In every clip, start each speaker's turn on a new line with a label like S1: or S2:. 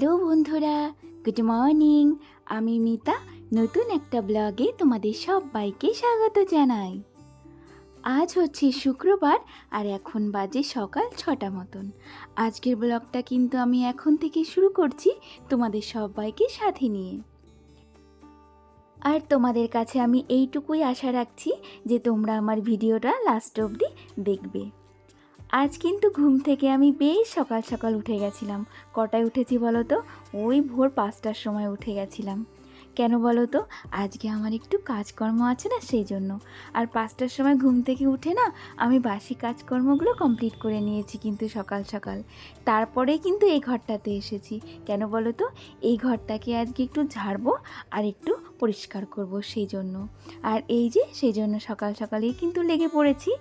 S1: Hello বন্ধুরা, good morning. আমি মিতা নতুন একটা ব্লগে তোমাদের সবাইকে স্বাগত জানাই। আজ হচ্ছে শুক্রবার আর এখন বাজে সকাল 6টা মতন। আজকের ব্লগটা কিন্তু আমি এখন থেকে শুরু করছি তোমাদের সবাইকে সাথে নিয়ে। আর তোমাদের কাছে আমি এইটুকুই আশা রাখছি যে তোমরা আমার ভিডিওটা লাস্ট অবধি দেখবে। আজ কিন্তু ঘুম থেকে আমি বেশ সকাল সকাল উঠে গেছিলাম। কটায় উঠেছি বলো তো? ওই ভোর 5টার সময় উঠে গেছিলাম। কেন বলো তো? আজকে আমার একটু কাজকর্ম আছে না, সেই জন্য। আর 5টার সময় ঘুম থেকে উঠে না আমি বাসি কাজকর্মগুলো কমপ্লিট করে নিয়েছি কিন্তু সকাল সকাল। তারপরেই কিন্তু এই ঘরটাতে এসেছি। কেন বলো তো? এই ঘরটাকে আজকে একটু ঝাড়বো আর একটু পরিষ্কার করব সেই জন্য। আর এই যে সেই জন্য সকাল সকালেই কিন্তু লেগে পড়েছি।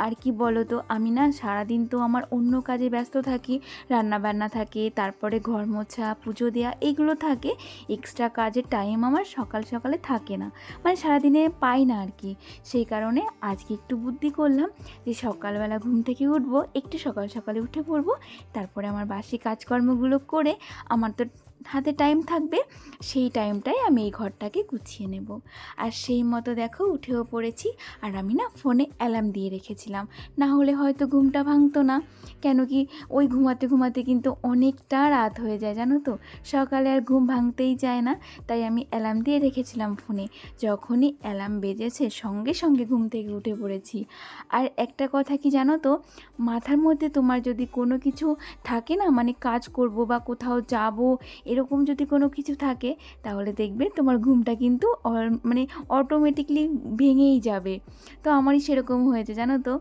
S1: আর কি বলো তো, আমি না সারাদিন তো আমার অন্য কাজে ব্যস্ত থাকি, রান্না বান্না থাকে, তারপরে ঘর মোছা, পুজো দেওয়া, এইগুলো থাকে। এক্সট্রা কাজের টাইম আমার সকাল সকালে থাকে না, মানে সারাদিনে পাই না আর কি। সেই কারণে আজকে একটু বুদ্ধি করলাম যে সকালবেলা ঘুম থেকে উঠবো, একটু সকাল সকালে উঠে পড়বো, তারপরে আমার বাসি কাজকর্মগুলো করে আমার তো হাতে টাইম থাকবে, সেই টাইমটাই আমি এই ঘরটাকে গুছিয়ে নেব। আর সেই মতো দেখো উঠেও পড়েছি। আর আমি না ফোনে অ্যালার্ম দিয়ে রেখেছিলাম, না হলে হয়তো ঘুমটা ভাঙতো না। কেন কি ওই ঘুমাতে ঘুমাতে কিন্তু অনেকটা রাত হয়ে যায় জানো তো, সকালে আর ঘুম ভাঙতেই চায় না। তাই আমি অ্যালার্ম দিয়ে রেখেছিলাম ফোনে। যখনই অ্যালার্ম বেজেছে সঙ্গে সঙ্গে ঘুম থেকে উঠে পড়েছি। আর একটা কথা কি জানো তো, মাথার মধ্যে তোমার যদি কোনো কিছু থাকে না, মানে কাজ করব বা কোথাও যাব, এরকম যদি কোনো কিছু থাকে, তাহলে দেখবে তোমার ঘুমটা কিন্তু মানে অটোমেটিকলি ভেঙেই যাবে। তো আমারই সেরকম হয়েছে জানো তো,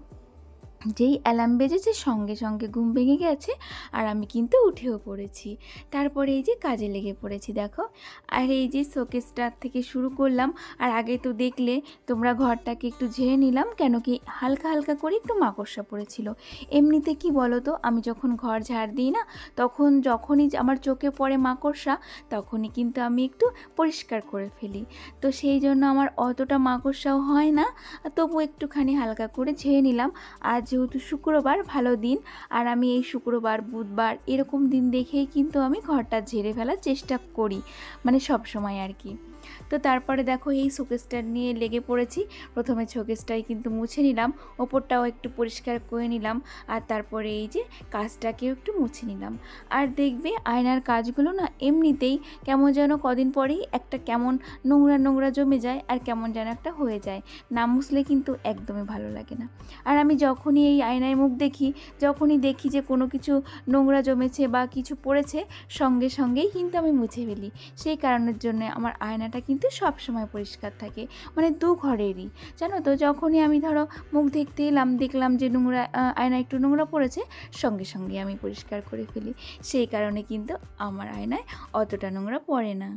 S1: যেই অ্যালার্ম বেজেছে সঙ্গে সঙ্গে ঘুম ভেঙে গেছে আর আমি কিন্তু উঠেও পড়েছি। তারপরে এই যে কাজে লেগে পড়েছি দেখো। আর এই যে শোকেসটা থেকে শুরু করলাম। আর আগে তো দেখলে তোমরা ঘরটাকে একটু ঝেড়ে নিলাম, কেন কি হালকা হালকা করে একটু মাকড়সা পড়েছিল। এমনিতে কি বলো তো, আমি যখন ঘর ঝাড় দিই না, তখন যখনই আমার চোখে পড়ে মাকড়সা, তখনই কিন্তু আমি একটু পরিষ্কার করে ফেলি। তো সেই জন্য আমার অতটা মাকড়সাও হয় না, তবু একটুখানি হালকা করে ঝেড়ে নিলাম। আর যেহেতু শুক্রবার ভালো দিন, আর আমি এই শুক্রবার বুধবার এরকম দিন দেখেই কিন্তু আমি ঘরটা ঝেড়ে ফেলার চেষ্টা করি, মানে সব সময় আর কি। তো তারপরে দেখো এই শোকেসটা নিয়ে লেগে পড়েছি। প্রথমে শোকেসটাই কিন্তু মুছে নিলাম, ওপরটাও একটু পরিষ্কার করে নিলাম, আর তারপরে এই যে কাজটাকেও একটু মুছে নিলাম। আর দেখবে আয়নার কাজগুলো না এমনিতেই কেমন যেন কদিন পরেই একটা কেমন নোংরা নোংরা জমে যায়, আর কেমন যেন একটা হয়ে যায়, না মুছলে কিন্তু একদমই ভালো লাগে না। আর আমি যখনই এই আয়নায় মুখ দেখি, যখনই দেখি যে কোনো কিছু নোংরা জমেছে বা কিছু পড়েছে, সঙ্গে সঙ্গেই কিন্তু আমি মুছে ফেলি। সেই কারণের জন্য আমার আয়নাটা কিন্তু সব সময় পরিষ্কার থাকে, মানে দু ঘরেরই। জানো তো, যখনই আমি ধরো মুখ দেখতে এলাম, দেখলাম যে নোংরা আয়না একটু নোংরা পড়েছে, সঙ্গে সঙ্গে আমি পরিষ্কার করে ফেলি। সেই কারণে কিন্তু আমার আয়নায় অতটা নোংরা পড়ে না।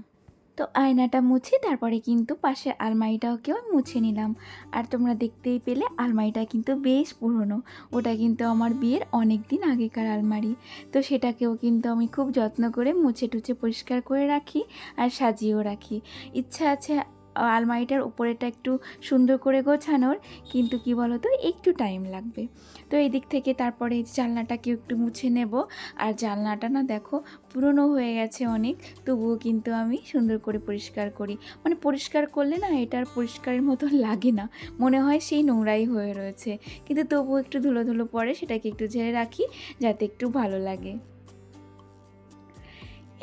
S1: তো আয়নাটা মুছে তারপরে কিন্তু পাশের আলমারিটাকেও মুছে নিলাম। আর তোমরা দেখতেই পেলে আলমারিটা কিন্তু বেশ পুরনো, ওটা কিন্তু আমার বিয়ের অনেক দিন আগেকার আলমারি। তো সেটাকেও কিন্তু আমি খুব যত্ন করে মুছে টুছে পরিষ্কার করে রাখি আর সাজিয়েও রাখি। ইচ্ছা আছে আলমারিটার উপরেটা একটু সুন্দর করে গোছানোর, কিন্তু কি বলো তো, একটু টাইম লাগবে। তো এই দিক থেকে তারপরে জানলাটাকেও একটু মুছে নেব। আর জানলাটা না দেখো পুরনো হয়ে গেছে অনেক, তবুও কিন্তু আমি সুন্দর করে পরিষ্কার করি। মানে পরিষ্কার করলে না এটার পরিষ্কারের মতো লাগে না, মনে হয় সেই নোংরাই হয়ে রয়েছে, কিন্তু তবুও একটু ধুলো ধুলো পড়ে, সেটাকে একটু ঝেড়ে রাখি যাতে একটু ভালো লাগে।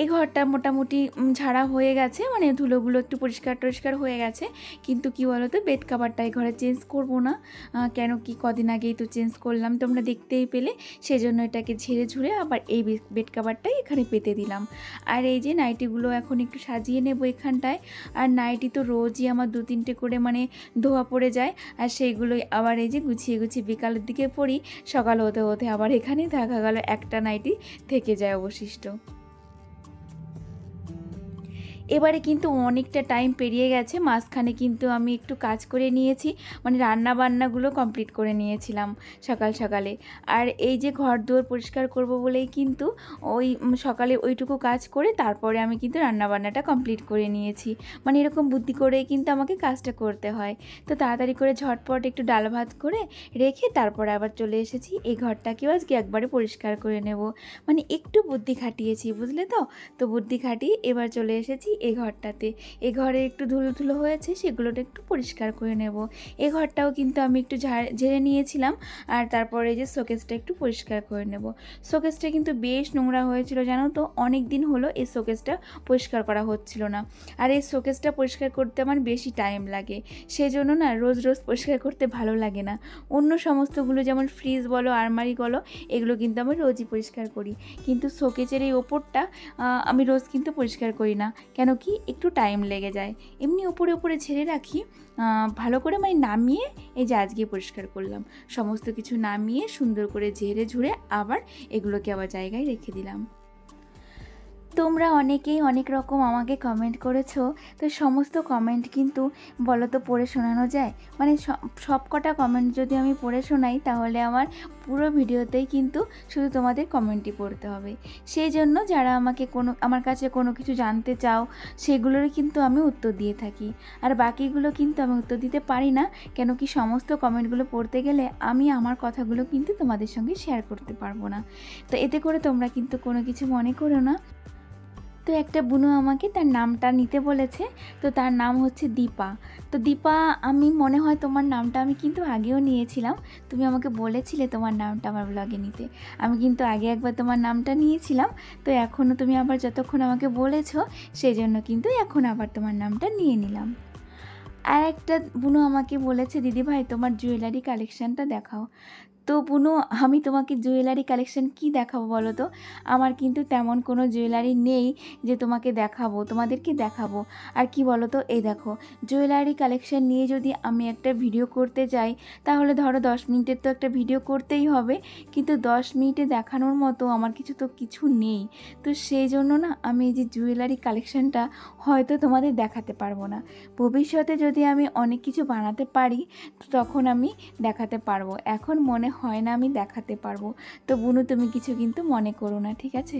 S1: এই ঘরটা মোটামুটি ঝাড়া হয়ে গেছে, মানে ধুলোগুলো একটু পরিষ্কার টরিষ্কার হয়ে গেছে। কিন্তু কি বলো তো, বেড কাভারটা এই ঘরে চেঞ্জ করব না, কেন কি কদিন আগেই তো চেঞ্জ করলাম, তোমরা দেখতেই পেলে। সেজন্য এটাকে ঝেড়ে ঝুড়ে আবার এই বেড কাভারটাই এখানে পেতে দিলাম। আর এই যে নাইটিগুলো এখন একটু সাজিয়ে নেব এখানটায়। আর নাইটি তো রোজই আমার 2-3টে করে মানে ধোয়া পড়ে যায়, আর সেইগুলোই আবার এই যে গুছিয়ে গুছিয়ে বিকালের দিকে পরি। সকাল হতে হতে আবার এখানে দেখা গেল একটা নাইটি থেকে যায় অবশিষ্ট। এবারে কিন্তু অনেকটা টাইম পেরিয়ে গেছে, মাঝখানে কিন্তু আমি একটু কাজ করে নিয়েছি, মানে রান্না বান্নাগুলো কমপ্লিট করে নিয়েছিলাম সকাল সকালে। আর এই যে ঘর দুয়ার পরিষ্কার করব বলেই কিন্তু ওই সকালে ওইটুকু কাজ করে তারপরে আমি কিন্তু রান্নাবান্নাটা কমপ্লিট করে নিয়েছি। মানে এরকম বুদ্ধি করেই কিন্তু আমাকে কাজটা করতে হয়। তো তাড়াতাড়ি করে ঝটপট একটু ডাল ভাত করে রেখে তারপরে আবার চলে এসেছি এই ঘরটাকেও আজকে একবারে পরিষ্কার করে নেব। মানে একটু বুদ্ধি খাটিয়েছি, বুঝলে তো? তো বুদ্ধি খাটিয়ে এবার চলে এসেছি এই ঘরটাতে। এই ঘরে একটু ধুলো ধুলো হয়েছে, সেগুলোটা একটু পরিষ্কার করে নেব। এই ঘরটাও কিন্তু আমি একটু ঝেড়ে নিয়েছিলাম। আর তারপরে যে শোকেসটা একটু পরিষ্কার করে নেব। শোকেসটা কিন্তু বেশ নোংরা হয়েছিল, জানো তো? অনেক দিন হলো এই শোকেসটা পরিষ্কার করা হচ্ছিল না। আর এই শোকেসটা পরিষ্কার করতে আমার বেশি টাইম লাগে, সেই জন্য না রোজ রোজ পরিষ্কার করতে ভালো লাগে না। অন্য সমস্তগুলো যেমন ফ্রিজ বলো, আলমারি বলো, এগুলো কিন্তু আমি রোজই পরিষ্কার করি। কিন্তু শোকেসের এই ওপরটা আমি রোজ কিন্তু পরিষ্কার করি না। কেন কি? একটু টাইম লেগে যায়। এমনি ওপরে ওপরে ঝেড়ে রাখি, ভালো করে মানে নামিয়ে এই যে আজকে পরিষ্কার করলাম। সমস্ত কিছু নামিয়ে সুন্দর করে ঝেড়ে ঝুড়ে আবার এগুলোকে আবার জায়গায় রেখে দিলাম। তোমরা অনেকেই অনেক রকম আমাকে কমেন্ট করেছো, তো সমস্ত কমেন্ট কিন্তু বলো তো পড়ে শোনানো যায়? মানে সব কটা কমেন্ট যদি আমি পড়ে শোনাই তাহলে আমার পুরো ভিডিওতেই কিন্তু শুধু তোমাদের কমেন্টই পড়তে হবে। সেই জন্য যারা আমাকে আমার কাছে কোনো কিছু জানতে চাও সেগুলোরই কিন্তু আমি উত্তর দিয়ে থাকি। আর বাকিগুলো কিন্তু আমি উত্তর দিতে পারি না, কেন কি সমস্ত কমেন্টগুলো পড়তে গেলে আমি আমার কথাগুলো কিন্তু তোমাদের সঙ্গে শেয়ার করতে পারবো না। তো এতে করে তোমরা কিন্তু কোনো কিছু মনে করো না। তো একটা বুনু আমাকে তার নামটা নিতে বলেছে, তো তার নাম হচ্ছে দীপা। তো দীপা, আমি মনে হয় তোমার নামটা আমি কিন্তু আগেও নিয়েছিলাম। তুমি আমাকে বলেছিলে তোমার নামটা আমার ব্লগে নিতে। আমি কিন্তু আগে একবার তোমার নামটা নিয়েছিলাম। তো এখনও তুমি আবার যতক্ষণ আমাকে বলেছো সেই জন্য কিন্তু এখন আবার তোমার নামটা নিয়ে নিলাম। আর একটা বুনু আমাকে বলেছে, দিদিভাই তোমার জুয়েলারি কালেকশানটা দেখাও। তো বুনু, আমি তোমাকে জুয়েলারি কালেকশন কি দেখাবো বলো তো? আমার কিন্তু তেমন কোনো জুয়েলারি নেই যে তোমাদেরকে দেখাবো। আর কি বলো তো, এই দেখো, জুয়েলারি কালেকশন নিয়ে যদি আমি একটা ভিডিও করতে যাই তাহলে ধরো 10 মিনিটের তো একটা ভিডিও করতেই হবে, কিন্তু 10 মিনিটে দেখানোর মতো আমার কিছু নেই। তো সেই জন্য না আমি এই যে জুয়েলারি কালেকশনটা হয়তো তোমাদের দেখাতে পারবো না। ভবিষ্যতে যদি আমি অনেক কিছু বানাতে পারি তখন আমি দেখাতে পারবো, এখন মনে হয় না আমি দেখাতে পারবো। তো বুনু, তুমি কিছু কিন্তু মনে করো না, ঠিক আছে?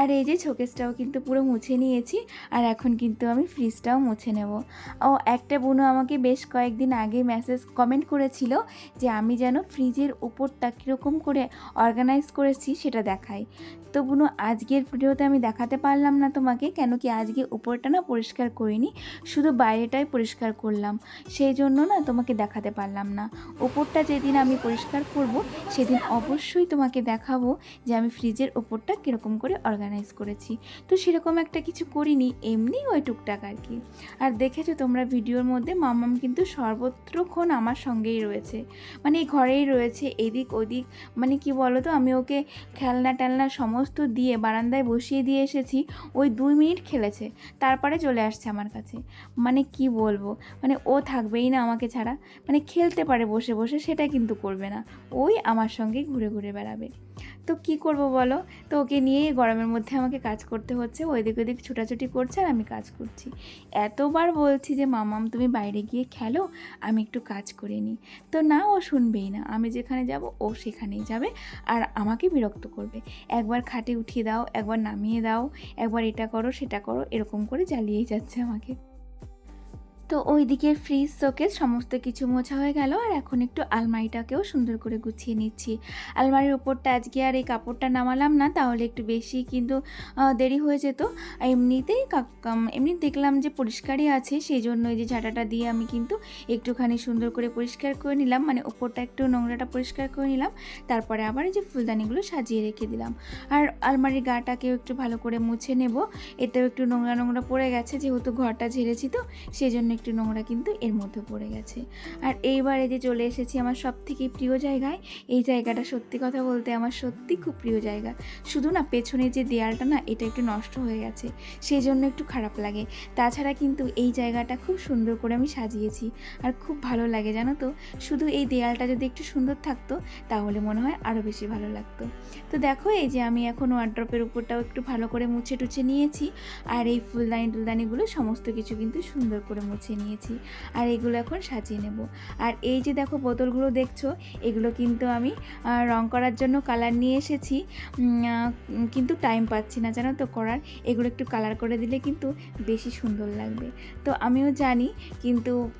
S1: আর এই যে শোকেসটাও কিন্তু পুরো মুছে নিয়েছি, আর এখন কিন্তু আমি ফ্রিজটাও মুছে নেব। ও একটা বুনু আমাকে বেশ কয়েকদিন আগে কমেন্ট করেছিল যে আমি যেন ফ্রিজের উপরটা কীরকম করে অর্গানাইজ করেছি সেটা দেখাই। তো বুনু, আজকের ভিডিওতে আমি দেখাতে পারলাম না তোমাকে, কেন কি আজকে উপরটা না পরিষ্কার করিনি, শুধু বাইরেটাই পরিষ্কার করলাম, সেই জন্য না তোমাকে দেখাতে পারলাম না। উপরটা যেদিন আমি পরিষ্কার করব সেদিন অবশ্যই তোমাকে দেখাবো যে আমি ফ্রিজের ওপরটা কীরকম করে অর্গানাইজ করেছি। তো সেরকম একটা কিছু করিনি, এমনি ওই টুকটাক আর কি। আর দেখেছো তোমরা ভিডিওর মধ্যে মাম্মাম কিন্তু সর্বত্রক্ষণ আমার সঙ্গেই রয়েছে, মানে এই ঘরেই রয়েছে, এদিক ওদিক। মানে কি বলো তো, আমি ওকে খেলনা টেলনা সমস্ত দিয়ে বারান্দায় বসিয়ে দিয়ে এসেছি, ওই 2 মিনিট খেলেছে, তারপরে চলে আসছে আমার কাছে। মানে কি বলবো, মানে ও থাকবেই না আমাকে ছাড়া। মানে খেলতে পারে বসে বসে, সেটা কিন্তু করবে না, ওই আমার সঙ্গে ঘুরে ঘুরে বেড়াবে। তো কি করব বলো? তো ওকে নিয়েই গরমের মধ্যে আমাকে কাজ করতে হচ্ছে, ওইদিক ওদিক ছুটাছুটি করছে আর আমি কাজ করছি। এতবার বলছি যে মামাম তুমি বাইরে গিয়ে খেলো, আমি একটু কাজ করে নিই, তো না, ও শুনবেই না। আমি যেখানে যাব ও সেখানেই যাবে আর আমাকে বিরক্ত করবে। একবার খাটে উঠিয়ে দাও, একবার নামিয়ে দাও, একবার এটা করো সেটা করো, এরকম করে জ্বালিয়েই যাচ্ছে আমাকে। তো ওই দিকের ফ্রিজ শোকেস সমস্ত কিছু মোছা হয়ে গেল, আর এখন একটু আলমারিটাকেও সুন্দর করে গুছিয়ে নিচ্ছি। আলমারির ওপরটা আজকে আর এই কাপড়টা নামালাম না, তাহলে একটু বেশি কিন্তু দেরি হয়ে যেত। এমনিতেই এমনি দেখলাম যে পরিষ্কারই আছে, সেই জন্য এই যে ঝাঁটাটা দিয়ে আমি কিন্তু একটুখানি সুন্দর করে পরিষ্কার করে নিলাম, মানে ওপরটা একটু নোংরাটা পরিষ্কার করে নিলাম। তারপরে আবার এই যে ফুলদানিগুলো সাজিয়ে রেখে দিলাম। আর আলমারির গাটাকেও একটু ভালো করে মুছে নেব, এতেও একটু নোংরা নোংরা পড়ে গেছে, যেহেতু ঘরটা ঝেড়েছি তো সেই জন্য একটু নোংরা কিন্তু এর মধ্যে পড়ে গেছে। আর এইবারে যে চলে এসেছি আমার সবথেকে প্রিয় জায়গায়। এই জায়গাটা সত্যি কথা বলতে আমার সত্যি খুব প্রিয় জায়গা। শুধু না পেছনে যে দেয়ালটা না এটা একটু নষ্ট হয়ে গেছে, সেই জন্য একটু খারাপ লাগে। তাছাড়া কিন্তু এই জায়গাটা খুব সুন্দর করে আমি সাজিয়েছি আর খুব ভালো লাগে জানো তো। শুধু এই দেয়ালটা যদি একটু সুন্দর থাকতো তাহলে মনে হয় আরও বেশি ভালো লাগতো। তো দেখো এই যে আমি এখন ওয়ার্ড্রপের উপরটাও একটু ভালো করে মুছে টুছে নিয়েছি, আর এই ফুলদানিগুলো সমস্ত কিছু কিন্তু সুন্দর করে মুছে নিয়েছি। আর এগুলো এখন সাজিয়ে নেব। আর এই যে দেখো বোতলগুলো দেখছো, এগুলো কিন্তু আমি রং করার জন্য কালার নিয়ে এসেছি, কিন্তু টাইম পাচ্ছি না জানো তো করার। এগুলো একটু কালার করে দিলে কিন্তু বেশি সুন্দর লাগবে। তো আমিও জানি কিন্তু